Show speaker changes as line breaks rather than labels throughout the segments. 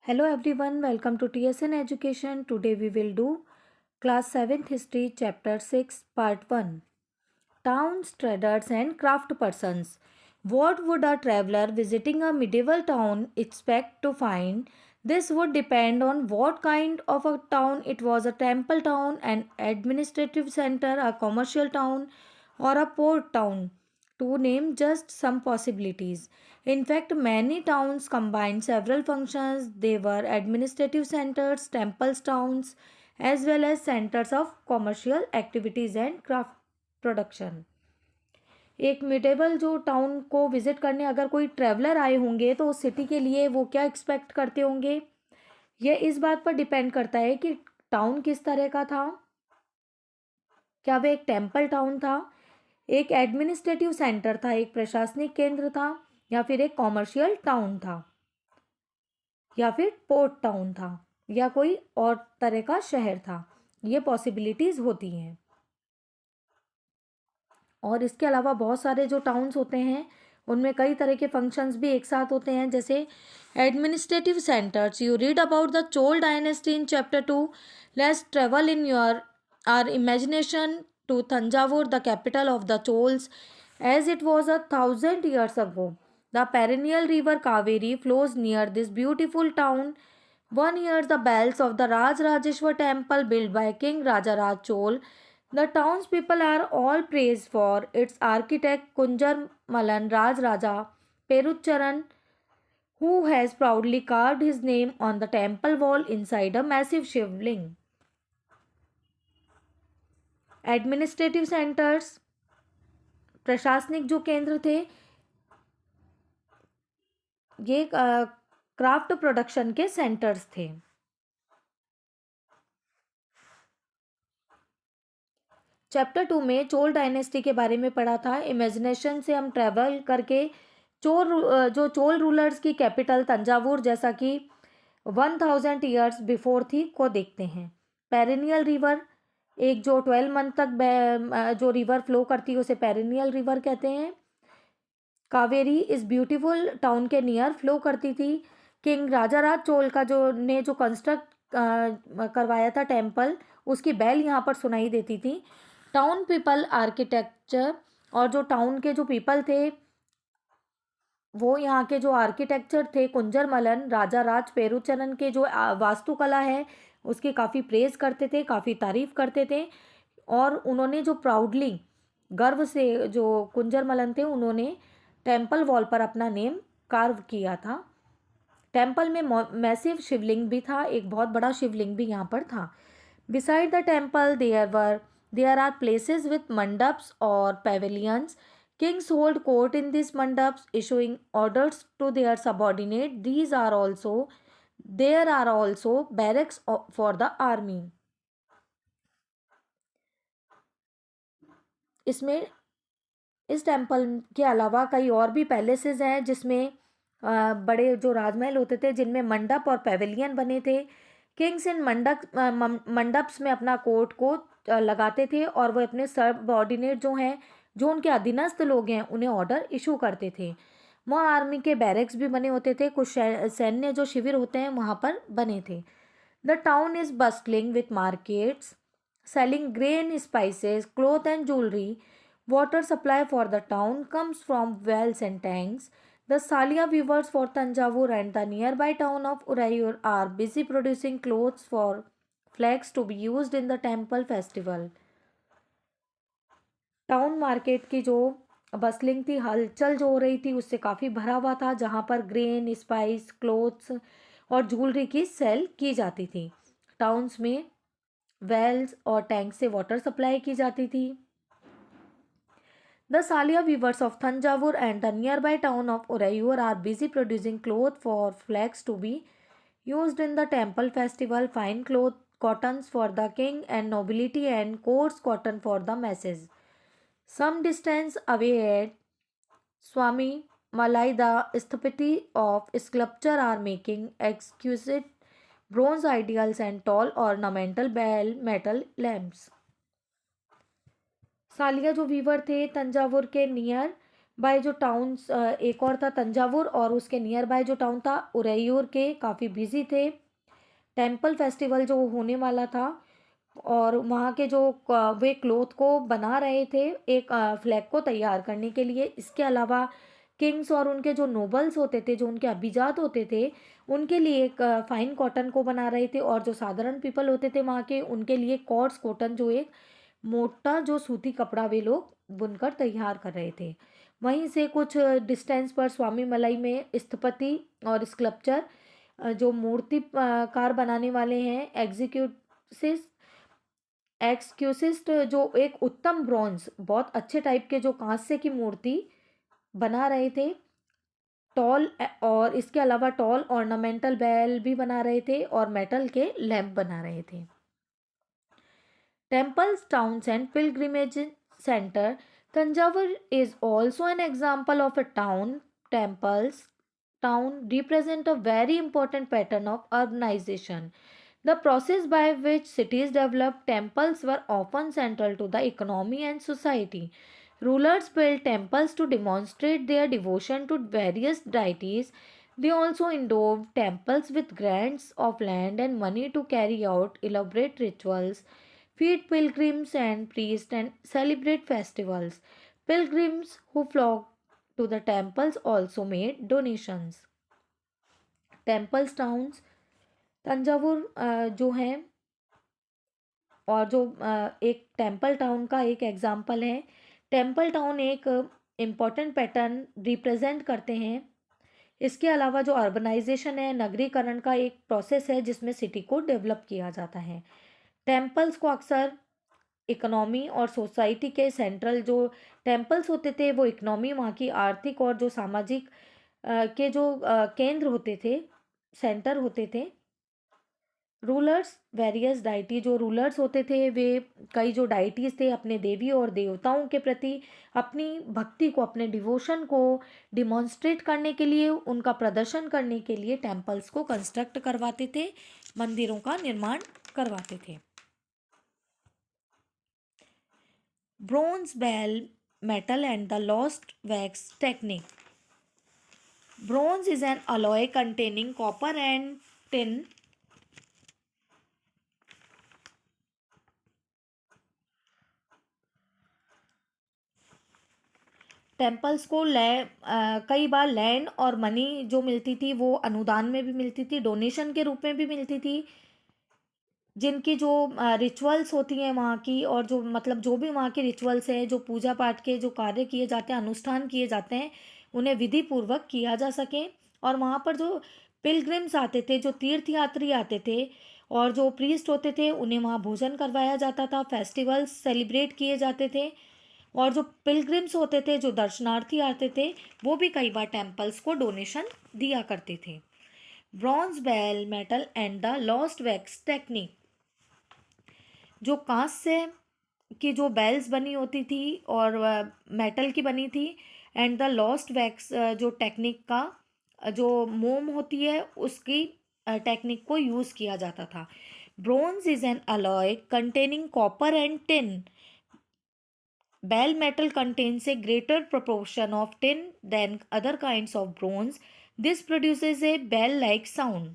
Hello everyone, welcome to TSN Education. Today we will do class 7th history chapter 6 part 1. Towns, traders and craft persons. What would a traveler visiting a medieval town expect to find? This would depend on what kind of a town it was, a temple town, an administrative center, a commercial town, or a port town, to name just some possibilities. In fact, many towns combined several functions. They were administrative centers, temples towns, as well as centers of commercial activities and craft production. एक मिडेबल जो town को visit करने अगर कोई traveller आए होंगे तो उस सिटी के लिए वो क्या एक्सपेक्ट करते होंगे, ये इस बात पर डिपेंड करता है कि टाउन किस तरह का था। क्या वह एक टेम्पल टाउन था, एक एडमिनिस्ट्रेटिव सेंटर था, एक प्रशासनिक केंद्र था, या फिर एक कॉमर्शियल टाउन था, या फिर पोर्ट टाउन था, या कोई और तरह का शहर था। ये पॉसिबिलिटीज़ होती हैं। और इसके अलावा बहुत सारे जो टाउन्स होते हैं उनमें कई तरह के फंक्शंस भी एक साथ होते हैं, जैसे administrative centres. You read about the Chola dynasty in chapter 2। Let's travel in your are imagination to Thanjavur, the capital of the Cholas, as it was 1,000 years ago. The perennial river Kaveri flows near this beautiful town. One hears the bells of the Rajrajeshwar temple built by King Rajaraj Chol. The townspeople are all praised for its architect Kunjar Malan Raj Raja Perucharan, who has proudly carved his name on the temple wall inside a massive shivling. Administrative centers, प्रशासनिक जो केंद्र थे, ये craft production के centres थे। Chapter 2 में Chola dynasty के बारे में पढ़ा था। इमेजिनेशन से हम ट्रैवल करके जो चोल रूलर्स की कैपिटल तंजावुर, जैसा कि 1000 years बिफोर थी, को देखते हैं। पेरिनियल रिवर, एक जो 12 मंथ तक जो रिवर फ्लो करती है उसे पेरिनियल रिवर कहते हैं। कावेरी इस ब्यूटीफुल टाउन के नियर फ्लो करती थी। किंग राजाराज चोल का जो कंस्ट्रक्ट करवाया था टेम्पल, उसकी बेल यहाँ पर सुनाई देती थी। टाउन पीपल आर्किटेक्चर, और जो टाउन के जो पीपल थे वो यहाँ के जो आर्किटेक्चर थे कुंजर मलन राजा राज पेरुचरण के जो वास्तुकला है उसकी काफ़ी प्रेज करते थे, काफ़ी तारीफ करते थे। और उन्होंने जो प्राउडली गर्व से जो कुंजर मलन थे उन्होंने टेम्पल वॉल पर अपना नेम कार्व किया था। टेम्पल में मैसिव शिवलिंग भी था, एक बहुत बड़ा शिवलिंग भी यहाँ पर था। Beside the temple there are places with mandaps और pavilions. Kings hold court in these mandaps, issuing orders to their subordinate. There are also barracks for the army. इसमें इस टेम्पल के अलावा कई और भी पैलेसेस हैं जिसमें बड़े जो राजमहल होते थे जिनमें मंडप और पेविलियन बने थे। किंग्स इन मंडप्स में अपना कोर्ट को लगाते थे और वो अपने सबऑर्डिनेट जो हैं, जो उनके अधीनस्थ लोग हैं, उन्हें ऑर्डर इशू करते थे। वहाँ आर्मी के बैरक्स भी बने होते थे, कुछ सैन्य जो शिविर होते हैं वहाँ पर बने थे। The town is bustling with markets selling grain, spices, cloth and jewellery. Water supply for the town comes from wells and tanks. The Salia weavers for Tanjavur and the nearby town of Urayur are busy producing clothes for flags to be used in the temple festival. Town market की जो bustling थी, हलचल जो हो रही थी, उससे काफ़ी भरा हुआ था, जहाँ पर ग्रेन, स्पाइस, क्लोथ्स और ज्वेलरी की सेल की जाती थी। टाउन्स में वेल्स और टैंक से वाटर सप्लाई की जाती थी। The Salia weavers of Thanjavur and the nearby town of Urayur are busy producing cloth for flags to be used in the temple festival. Fine cloth, cottons for the king and nobility, and coarse cotton for the masses. Some distance away at Swami Malai, the stupidity of sculpture are making exquisite bronze ideals and tall ornamental bell metal lamps. सालिया जो Weaver थे तंजावुर के near by जो towns, एक और था तंजावुर, और उसके near by जो टाउन था उरैयूर के, काफ़ी बिजी थे। टेम्पल फेस्टिवल जो होने वाला था, और वहाँ के जो वे क्लोथ को बना रहे थे एक फ्लैग को तैयार करने के लिए। इसके अलावा किंग्स और उनके जो नोबल्स होते थे, जो उनके अभिजात होते थे, उनके लिए एक फाइन कॉटन को बना रहे थे, और जो साधारण पीपल होते थे वहाँ के, उनके लिए कॉर्ड्स कॉटन, जो एक मोटा जो सूती कपड़ा, वे लोग बुनकर तैयार कर रहे थे। वहीं से कुछ डिस्टेंस पर स्वामी मलाई में स्थपति और स्कल्पचर, जो मूर्ति कार बनाने वाले हैं, एक्सक्यूसिस्ट, जो एक उत्तम ब्रॉन्ज, बहुत अच्छे टाइप के जो कांस्य की मूर्ति बना रहे थे। टॉल, और इसके अलावा टॉल ऑर्नामेंटल बेल भी बना रहे थे, और मेटल के लैंप बना रहे थे। Temples, towns, and pilgrimage center. Tanjavur is also an example of a town. Temples, town represent a very important pattern of urbanization. The process by which cities developed, temples were often central to the economy and society. Rulers built temples to demonstrate their devotion to various deities. They also endowed temples with grants of land and money to carry out elaborate rituals, feed pilgrims and priests, and celebrate festivals. Pilgrims who flocked to the temples also made donations. Temples towns, Thanjavur जो हैं, और जो एक temple town का एक example है। Temple town एक important pattern represent करते हैं। इसके अलावा जो अर्बनाइजेशन है, नगरीकरण का एक प्रोसेस है जिसमें सिटी को डेवलप किया जाता है। टेम्पल्स को अक्सर इकोनॉमी और सोसाइटी के सेंट्रल, जो टेम्पल्स होते थे वो इकोनॉमी, वहाँ की आर्थिक और जो सामाजिक के जो केंद्र होते थे, सेंटर होते थे। रूलर्स, वेरियस डाइटी, जो रूलर्स होते थे वे कई जो डाइटीज थे, अपने देवी और देवताओं के प्रति अपनी भक्ति को, अपने डिवोशन को डिमॉन्स्ट्रेट करने के लिए, उनका प्रदर्शन करने के लिए टेम्पल्स को कंस्ट्रक्ट करवाते थे, मंदिरों का निर्माण करवाते थे। Bronze, bell metal and the lost wax technique. Bronze is an alloy containing copper and tin. Temples को कई बार लैंड और मनी जो मिलती थी वो अनुदान में भी मिलती थी, डोनेशन के रूप में भी मिलती थी। जिनकी जो रिचुअल्स होती हैं वहाँ की, और जो मतलब जो भी वहाँ के रिचुअल्स है, जो पूजा पाठ के जो कार्य किए जाते हैं, अनुष्ठान किए जाते हैं, उन्हें विधि पूर्वक किया जा सके। और वहाँ पर जो पिलग्रिम्स आते थे, जो तीर्थयात्री आते थे, और जो प्रीस्ट होते थे, उन्हें वहाँ भोजन करवाया जाता था, फेस्टिवल्स सेलिब्रेट किए जाते थे। और जो पिलग्रिम्स होते थे, जो दर्शनार्थी आते थे, वो भी कई बार टेम्पल्स को डोनेशन दिया करते थे। Bronze, bell metal and the lost wax technique, जो कांस्य की जो बेल्स बनी होती थी और मेटल की बनी थी, एंड द लॉस्ट वैक्स जो टेक्निक का जो मोम होती है उसकी टेक्निक को यूज़ किया जाता था। Bronze is an alloy containing copper and tin. Bell metal contains a greater proportion of tin than other kinds of bronze. This produces a bell-like sound.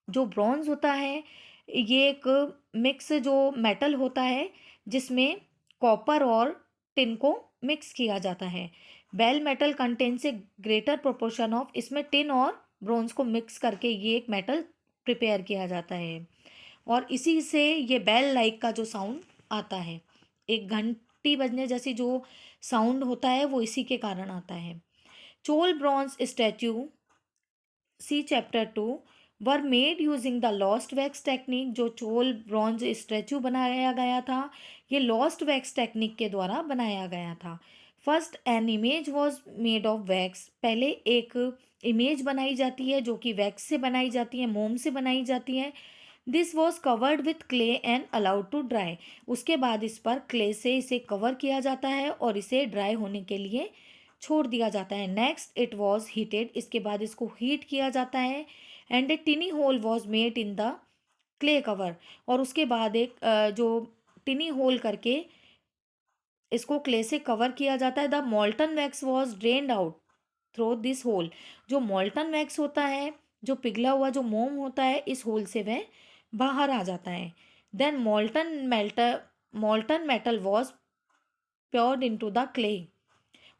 जो ब्रॉन्ज होता है ये एक मिक्स जो मेटल होता है जिसमें कॉपर और टिन को मिक्स किया जाता है। Bell metal contains a greater proportion of, इसमें टिन और ब्रॉन्ज को मिक्स करके ये एक मेटल प्रिपेयर किया जाता है, और इसी से ये बेल लाइक का जो साउंड आता है, एक घंटी बजने जैसी जो साउंड होता है वो इसी के कारण आता है। Chola bronze statue, see chapter 2, were made using the lost wax technique. जो चोल ब्रॉन्ज स्टैचू बनाया गया था ये लॉस्ट वैक्स टेक्निक के द्वारा बनाया गया था। First an image was made of wax, पहले एक इमेज बनाई जाती है जो कि वैक्स से बनाई जाती है, मोम से बनाई जाती है। This was covered with clay and allowed to dry, उसके बाद इस पर क्ले से इसे कवर किया जाता है और इसे ड्राई होने के लिए छोड़ दिया जाता है। नेक्स्ट इट वॉज हीटेड, इसके बाद इसको हीट किया जाता है। And A टिनी whole was made in the clay cover, और उसके बाद एक जो टिनी होल करके इसको क्ले से कवर किया जाता है। The molten wax was drained out through this hole. जो मोल्टन वैक्स होता है, जो पिघला हुआ जो मोम होता है, इस होल से वह बाहर आ जाता है। Then molten metal was poured into the clay.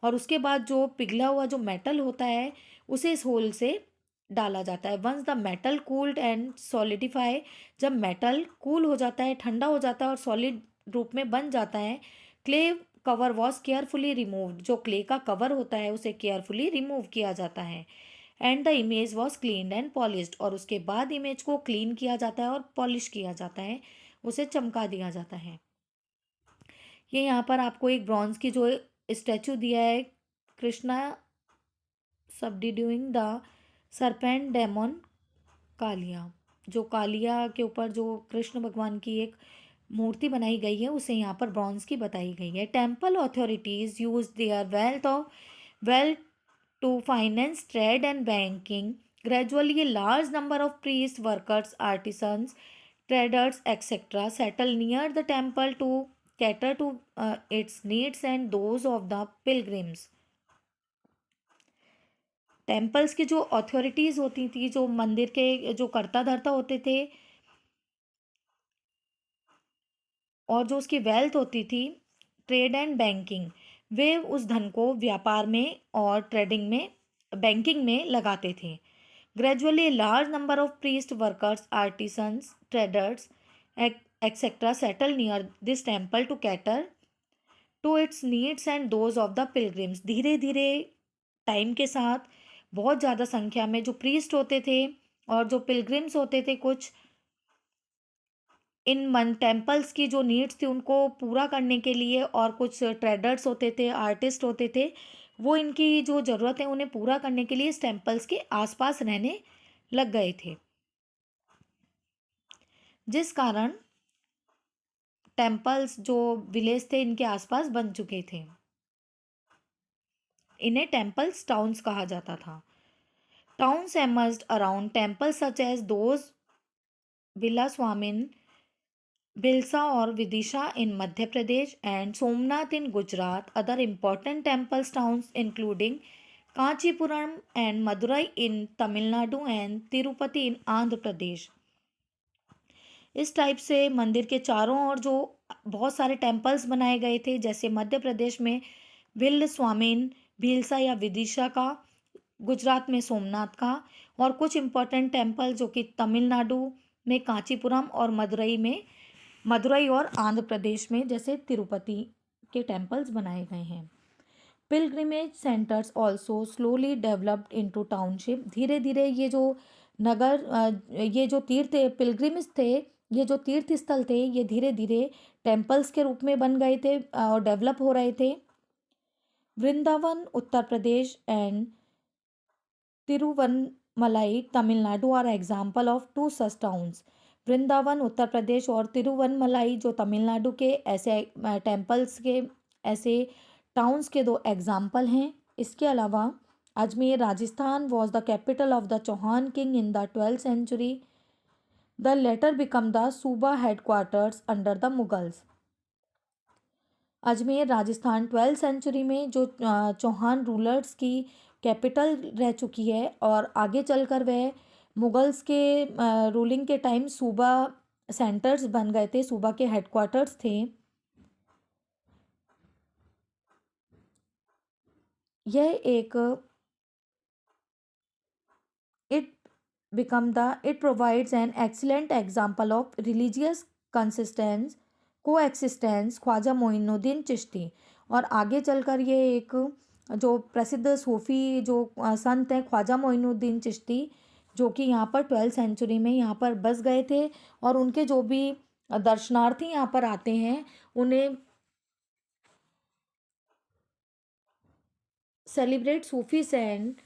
और उसके बाद जो पिघला हुआ जो मेटल होता है उसे इस होल से डाला जाता है। Once the metal cooled and solidify, जब मेटल कूल हो जाता है, ठंडा हो जाता है और सॉलिड रूप में बन जाता है, clay cover was carefully removed. जो क्ले का कवर होता है उसे केयरफुली रिमूव किया जाता है। And the image was cleaned and polished, और उसके बाद इमेज को क्लीन किया जाता है और पॉलिश किया जाता है, उसे चमका दिया जाता है। ये यहाँ पर आपको एक ब्रॉन्ज की जो स्टैचू दिया है, Krishna subduing the serpent demon Kaliya. जो कालिया के ऊपर जो कृष्ण भगवान की एक मूर्ति बनाई गई है उसे यहाँ पर ब्रॉन्ज की बताई गई है। Temple authorities use their wealth to finance trade and banking. Gradually a large number of priests, workers, artisans, traders, etc. settle near the temple to cater to its needs and those of the pilgrims. Temples की जो authorities होती थी, जो मंदिर के जो कर्ता धर्ता होते थे, और जो उसकी वेल्थ होती थी, ट्रेड एंड बैंकिंग, वे उस धन को व्यापार में और ट्रेडिंग में, बैंकिंग में लगाते थे। Gradually large number of priest, workers, artisans, traders etcetera settle near this temple to cater to its needs and those of the pilgrims. धीरे धीरे टाइम के साथ बहुत ज़्यादा संख्या में जो प्रीस्ट होते थे और जो पिलग्रिम्स होते थे, कुछ इन मन टेम्पल्स की जो नीड्स थी उनको पूरा करने के लिए, और कुछ ट्रेडर्स होते थे, आर्टिस्ट होते थे, वो इनकी जो ज़रूरत है उन्हें पूरा करने के लिए इस टेम्पल्स के आसपास रहने लग गए थे, जिस कारण टेम्पल्स जो विलेज थे इनके आसपास बन चुके थे। इन्हें टेम्पल्स टाउन्स कहा जाता था। Towns emerged around temples such as those Bhillasvamin, Bhilsa और Vidisha in Madhya Pradesh and Somnath in Gujarat. Other important temples towns including Kanchipuram and Madurai in Tamil Nadu and Tirupati in Andhra Pradesh. इस type से मंदिर के चारों ओर जो बहुत सारे temples बनाए गए थे, जैसे मध्य प्रदेश में विल्ल स्वामिन, भीलसा या विदिशा का, गुजरात में सोमनाथ का, और कुछ इम्पोर्टेंट टेम्पल जो कि तमिलनाडु में कांचीपुरम और मदुरई और आंध्र प्रदेश में जैसे तिरुपति के टेम्पल्स बनाए गए हैं। Pilgrimage centres also slowly developed into township. धीरे धीरे ये जो ये जो तीर्थ पिलग्रिम्स थे, ये जो तीर्थ स्थल थे, ये धीरे धीरे टेम्पल्स के रूप में बन गए थे और डेवलप हो रहे थे। Vrindavan Uttar Pradesh and Tiruvannamalai Tamil Nadu are example of two such towns. Vrindavan Uttar Pradesh और तिरुवनमलाई जो तमिलनाडु के ऐसे टेम्पल्स के ऐसे टाउन्स के दो एग्जाम्पल हैं। इसके अलावा Ajmer Rajasthan was the capital of the Chauhan king in the 12th century. The latter become the suba headquarters under the Mughals. Ajmer Rajasthan 12th century में जो चौहान रूलर्स की कैपिटल रह चुकी है, और आगे चलकर वह मुगल्स के रूलिंग के टाइम सूबा सेंटर्स बन गए थे, सूबा के हेडक्वार्टर्स थे। यह एक it provides an excellent example of religious coexistence Khwaja Moinuddin Chishti. और आगे चलकर ये एक जो प्रसिद्ध सूफ़ी जो संत हैं ख्वाजा मोइनुद्दीन चिश्ती, जो कि यहाँ पर 12th सेंचुरी में यहाँ पर बस गए थे, और उनके जो भी दर्शनार्थी यहाँ पर आते हैं उन्हें celebrate Sufi saint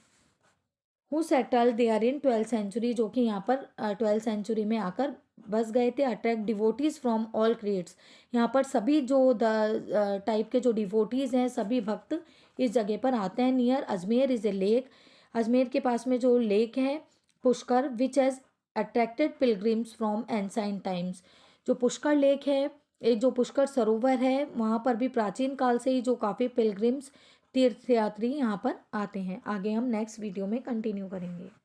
who settle there in 12th century, जो कि यहाँ पर 12th सेंचुरी में आकर बस गए थे। Attract devotees from all creds. यहाँ पर सभी जो टाइप के जो डिवोटीज हैं, सभी भक्त इस जगह पर आते हैं। Near Ajmer is a lake. Ajmer के पास में जो लेक है Pushkar, which has attracted pilgrims from ancient times. जो पुष्कर लेक है एक जो पुष्कर सरोवर है वहाँ पर भी प्राचीन काल से ही जो काफ़ी पिलग्रिम्स तीर्थयात्री यहाँ पर आते हैं। आगे हम नेक्स्ट वीडियो में कंटिन्यू करेंगे।